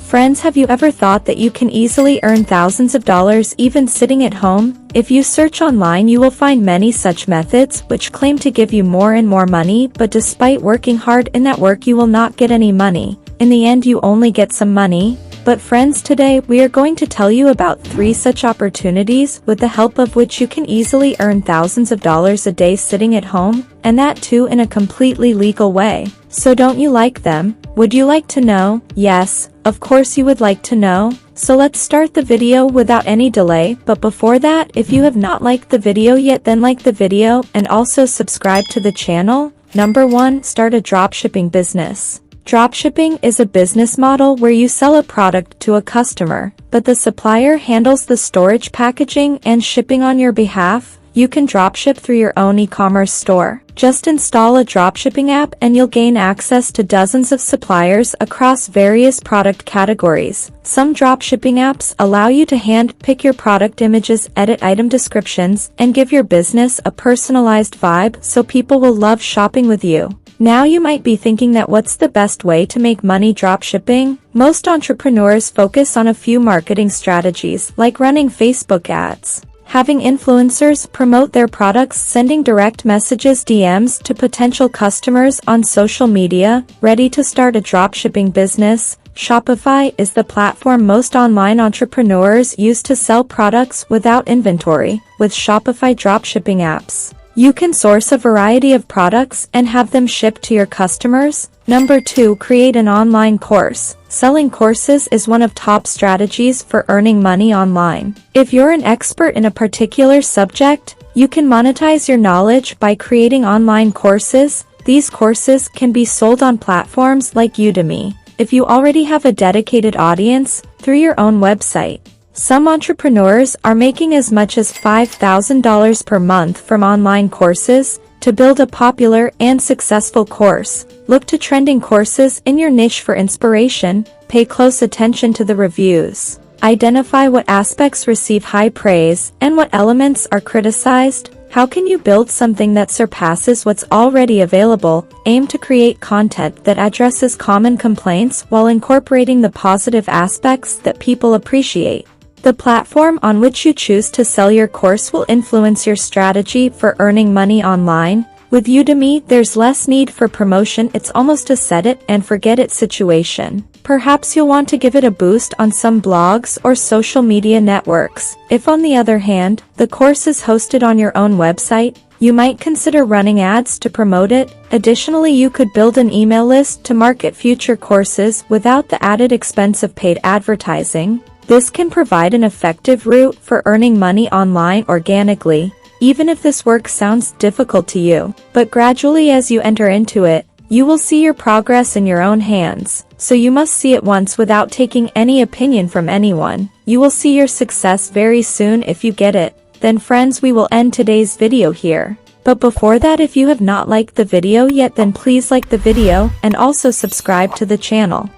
Friends, have you ever thought that you can easily earn thousands of dollars even sitting at home? If you search online, you will find many such methods which claim to give you more and more money, but despite working hard in that work you will not get any money. In the end you only get some money. But friends, today we are going to tell you about 3 such opportunities with the help of which you can easily earn thousands of dollars a day sitting at home, and that too in a completely legal way. So don't you like them? Would you like to know? Yes, of course you would like to know. So let's start the video without any delay, but before that, if you have not liked the video yet, then like the video and also subscribe to the channel. Number 1. Start a dropshipping business. Dropshipping is a business model where you sell a product to a customer, but the supplier handles the storage, packaging, and shipping on your behalf. You can dropship through your own e-commerce store. Just install a dropshipping app and you'll gain access to dozens of suppliers across various product categories. Some dropshipping apps allow you to hand-pick your product images, edit item descriptions, and give your business a personalized vibe so people will love shopping with you. Now you might be thinking that what's the best way to make money dropshipping? Most entrepreneurs focus on a few marketing strategies, like running Facebook ads, having influencers promote their products, sending direct messages DMs to potential customers on social media. Ready to start a dropshipping business? Shopify is the platform most online entrepreneurs use to sell products without inventory. With Shopify dropshipping apps, you can source a variety of products and have them shipped to your customers. Number 2. Create an online course. Selling courses is one of top strategies for earning money online. If you're an expert in a particular subject, you can monetize your knowledge by creating online courses. These courses can be sold on platforms like Udemy. If you already have a dedicated audience, through your own website. Some entrepreneurs are making as much as $5,000 per month from online courses. To build a popular and successful course, look to trending courses in your niche for inspiration. Pay close attention to the reviews. Identify what aspects receive high praise and what elements are criticized. How can you build something that surpasses what's already available? Aim to create content that addresses common complaints while incorporating the positive aspects that people appreciate. The platform on which you choose to sell your course will influence your strategy for earning money online. With Udemy, there's less need for promotion. It's almost a set it and forget it situation. Perhaps you'll want to give it a boost on some blogs or social media networks. If on the other hand, the course is hosted on your own website, you might consider running ads to promote it. Additionally, you could build an email list to market future courses without the added expense of paid advertising. This can provide an effective route for earning money online organically, even if this work sounds difficult to you. But gradually as you enter into it, you will see your progress in your own hands. So you must see it once without taking any opinion from anyone. You will see your success very soon if you get it. Then friends, we will end today's video here. But before that, if you have not liked the video yet, then please like the video and also subscribe to the channel.